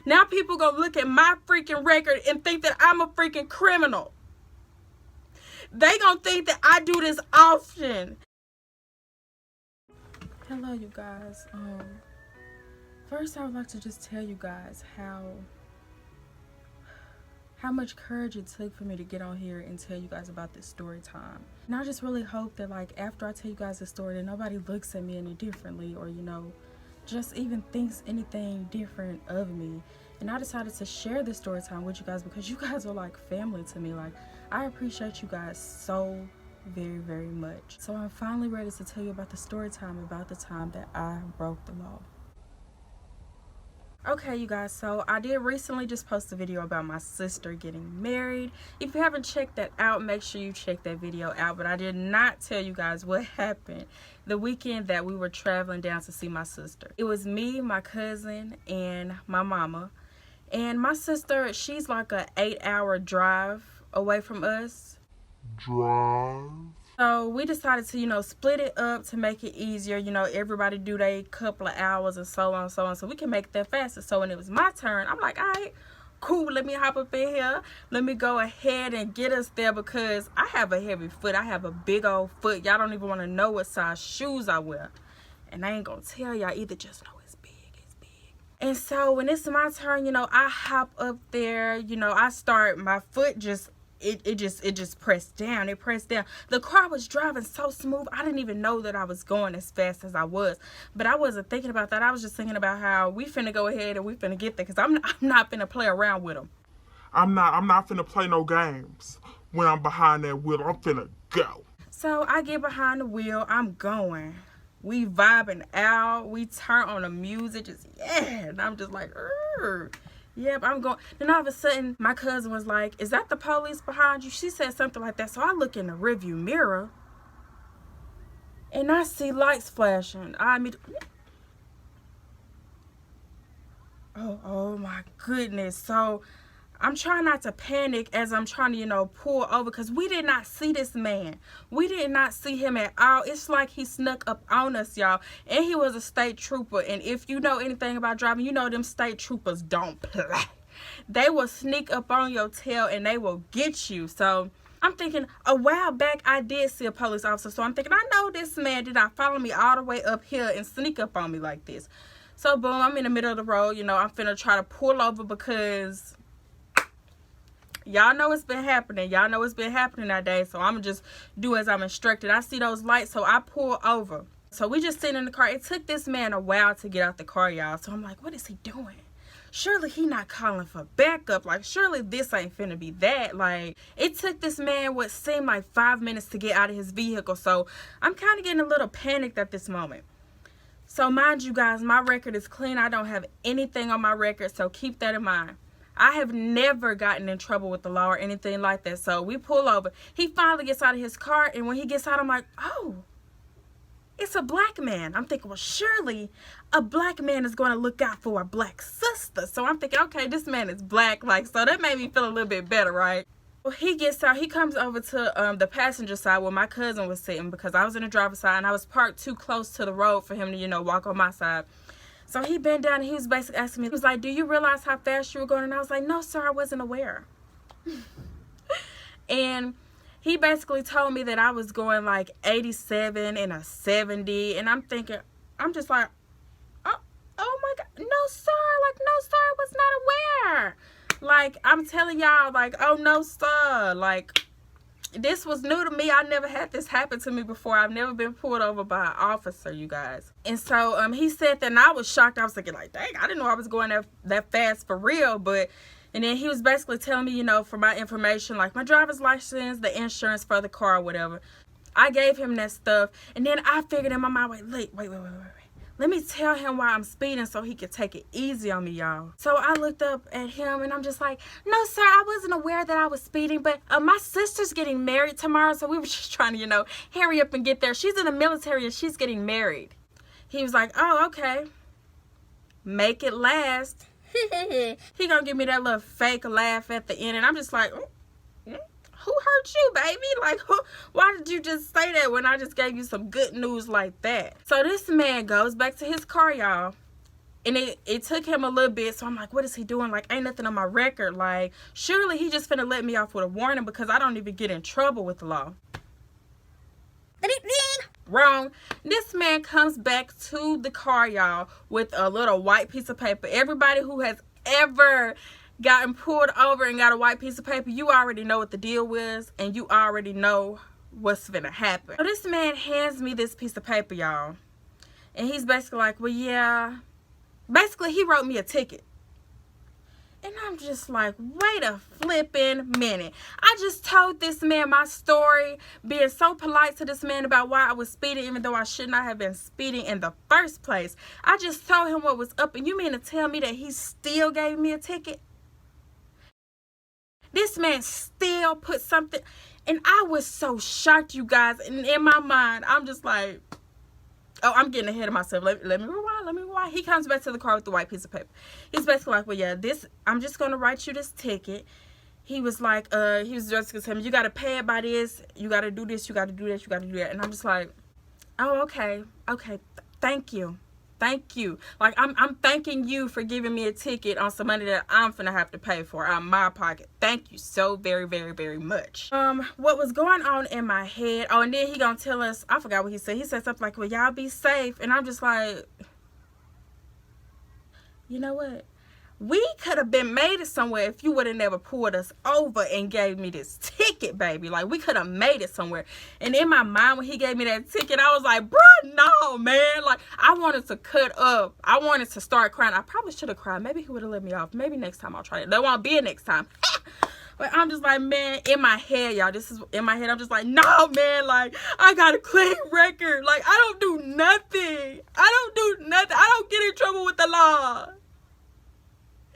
Now people gonna look at my freaking record and think that I'm a freaking criminal. They gonna think that I do this often. Hello, you guys. First I would like to just tell you guys how much courage it took for me to get on here and tell you guys about this story time. And I just really hope that, like, after I tell you guys the story, that nobody looks at me any differently, or, you know, just even thinks anything different of me. And I decided to share this story time with you guys because you guys are like family to me. Like, I appreciate you guys so very, very much. So I'm finally ready to tell you about the story time about the time that I broke the law. Okay, you guys, so I did recently just post a video about my sister getting married. If you haven't checked that out, make sure you check that video out. But I did not tell you guys what happened the weekend that we were traveling down to see my sister. It was me, my cousin, and my mama. And my sister, she's like a 8-hour drive away from us. So we decided to, you know, split it up to make it easier. You know, everybody do their couple of hours and so on, so we can make that faster. So when it was my turn, I'm like, all right, cool, let me hop up in here. Let me go ahead and get us there because I have a heavy foot. I have a big old foot. Y'all don't even want to know what size shoes I wear. And I ain't going to tell y'all either, just know it's big, it's big. And so when it's my turn, you know, I hop up there. You know, I start, my foot just, it just pressed down. It pressed down. The car was driving so smooth. I didn't even know that I was going as fast as I was. But I wasn't thinking about that. I was just thinking about how we finna go ahead and we finna get there. Because I'm not finna play around with them. I'm not finna play no games when I'm behind that wheel. I'm finna go. So I get behind the wheel. I'm going. We vibing out. We turn on the music. Just, yeah. And I'm just like, yep, I'm going. Then all of a sudden, my cousin was like, is that the police behind you? She said something like that. So I look in the rearview mirror, and I see lights flashing. Oh my goodness. So I'm trying not to panic as I'm trying to, you know, pull over because we did not see this man. We did not see him at all. It's like he snuck up on us, y'all. And he was a state trooper. And if you know anything about driving, you know them state troopers don't play. They will sneak up on your tail and they will get you. So I'm thinking, a while back, I did see a police officer. So I'm thinking, I know this man did not follow me all the way up here and sneak up on me like this. So boom, I'm in the middle of the road. You know, I'm finna try to pull over because y'all know it's been happening. Y'all know it's been happening that day. So I'm going to just do as I'm instructed. I see those lights, so I pull over. So we just sitting in the car. It took this man a while to get out the car, y'all. So I'm like, what is he doing? Surely he not calling for backup. Like, surely this ain't finna be that. Like, it took this man what seemed like 5 minutes to get out of his vehicle. So I'm kind of getting a little panicked at this moment. So mind you guys, my record is clean. I don't have anything on my record. So keep that in mind. I have never gotten in trouble with the law or anything like that. So we pull over. He finally gets out of his car. And when he gets out, I'm like, oh, it's a black man. I'm thinking, well, surely a black man is going to look out for a black sister. So I'm thinking, okay, this man is black. Like, so that made me feel a little bit better, right? Well, he gets out. He comes over to the passenger side where my cousin was sitting because I was in the driver's side and I was parked too close to the road for him to, you know, walk on my side. So he bent down and he was basically asking me, he was like, do you realize how fast you were going? And I was like, no, sir, I wasn't aware. And he basically told me that I was going like 87 and a 70. And I'm thinking, I'm just like, oh my God, no, sir. Like, no, sir, I was not aware. Like, I'm telling y'all, like, oh, no, sir. Like, this was new to me. I never had this happen to me before. I've never been pulled over by an officer, you guys. And so he said that, and I was shocked. I was thinking, like, dang, I didn't know I was going that fast for real. But, and then he was basically telling me, you know, for my information, like my driver's license, the insurance for the car, or whatever. I gave him that stuff. And then I figured in my mind, wait. Let me tell him why I'm speeding so he could take it easy on me, y'all. So I looked up at him and I'm just like, no, sir, I wasn't aware that I was speeding, but my sister's getting married tomorrow. So we were just trying to, you know, hurry up and get there. She's in the military and she's getting married. He was like, oh, okay. Make it last. He gonna give me that little fake laugh at the end. And I'm just like, who hurt you, baby? Like, why did you just say that when I just gave you some good news like that? So this man goes back to his car, y'all. And it took him a little bit, so I'm like, what is he doing? Like, ain't nothing on my record. Like, surely he just finna let me off with a warning because I don't even get in trouble with the law. Wrong. This man comes back to the car, y'all, with a little white piece of paper. Everybody who has ever gotten pulled over and got a white piece of paper, you already know what the deal was, and you already know what's gonna happen. So this man hands me this piece of paper, y'all, and he's basically like, well, yeah, basically he wrote me a ticket. And I'm just like, wait a flipping minute. I just told this man my story, being so polite to this man about why I was speeding, even though I should not have been speeding in the first place. I just told him what was up, and you mean to tell me that he still gave me a ticket? This man still put something, and I was so shocked, you guys. And in my mind, I'm just like, oh, I'm getting ahead of myself. Let me rewind. He comes back to the car with the white piece of paper. He's basically like, well, yeah, I'm just going to write you this ticket. He was like, he was just going to tell me, you got to pay it by this. You got to do this. You got to do this. You got to do that. And I'm just like, oh, okay. Thank you. Like, I'm thanking you for giving me a ticket on some money that I'm finna have to pay for out of my pocket. Thank you so very, very, very much. What was going on in my head? Oh, and then he gonna tell us, I forgot what he said. He said something like, well, y'all be safe. And I'm just like, you know what? We could have been made it somewhere if you would have never pulled us over and gave me this ticket, baby. Like, we could have made it somewhere. And in my mind, when he gave me that ticket, I was like, bro, no, man. Like, I wanted to cut up. I wanted to start crying. I probably should have cried. Maybe he would have let me off. Maybe next time I'll try it. There won't be a next time. But I'm just like, man, in my head, y'all, this is in my head. I'm just like, no, man, like, I got a clean record. Like, I don't do nothing. I don't get in trouble with the law.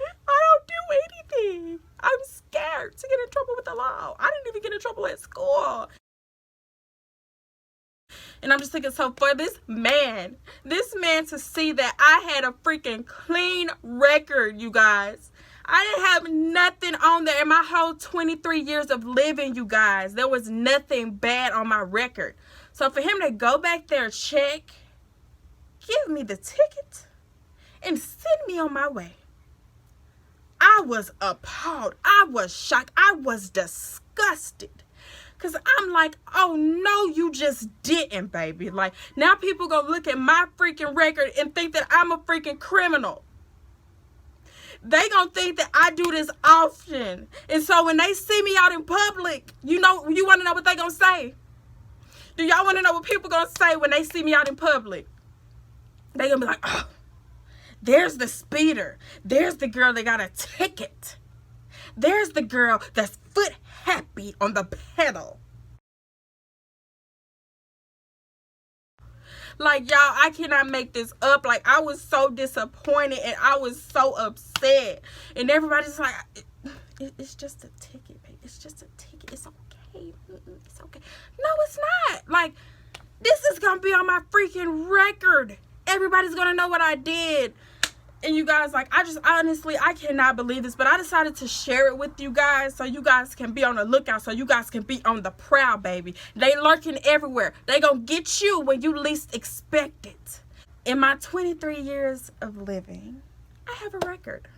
I don't do anything. I'm scared to get in trouble with the law. I didn't even get in trouble at school. And I'm just thinking, so for this man to see that I had a freaking clean record, you guys. I didn't have nothing on there in my whole 23 years of living, you guys. There was nothing bad on my record. So for him to go back there, check, give me the ticket, and send me on my way. I was appalled. I was shocked. I was disgusted. Because I'm like, oh, no, you just didn't, baby. Like, now people going to look at my freaking record and think that I'm a freaking criminal. They going to think that I do this often. And so when they see me out in public, you want to know what they going to say? Do y'all want to know what people going to say when they see me out in public? They going to be like, oh. There's the speeder. There's the girl that got a ticket. There's the girl that's foot happy on the pedal. Like, y'all, I cannot make this up. Like, I was so disappointed and I was so upset. And everybody's like, it's just a ticket, babe. It's just a ticket. It's okay. It's okay. No, it's not. Like, this is going to be on my freaking record. Everybody's going to know what I did. And you guys, like, I cannot believe this, but I decided to share it with you guys so you guys can be on the lookout, so you guys can be on the prowl, baby. They lurking everywhere. They gonna get you when you least expect it. In my 23 years of living, I have a record.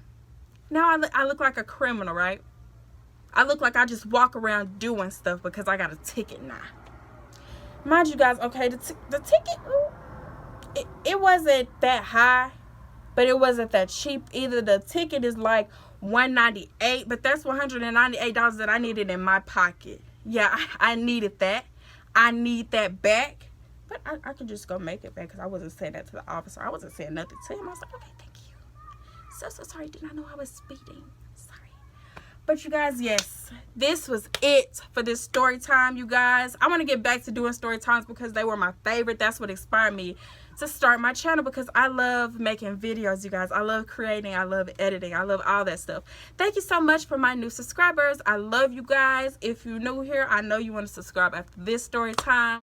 Now I look like a criminal, right? I look like I just walk around doing stuff because I got a ticket now. Mind you guys, okay, the ticket, it wasn't that high. But it wasn't that cheap either. The ticket is like $198, but that's $198 that I needed in my pocket. Yeah, I needed that. I need that back. But I could just go make it back because I wasn't saying that to the officer. I wasn't saying nothing to him. I was like, okay, thank you. So sorry. Did not know I was speeding. Sorry. But you guys, yes, this was it for this story time, you guys. I want to get back to doing story times because they were my favorite. That's what inspired me to start my channel because I love making videos, you guys. I love creating. I love editing. I love all that stuff. Thank you so much for my new subscribers. I love you guys. If you're new here, I know you want to subscribe after this story time.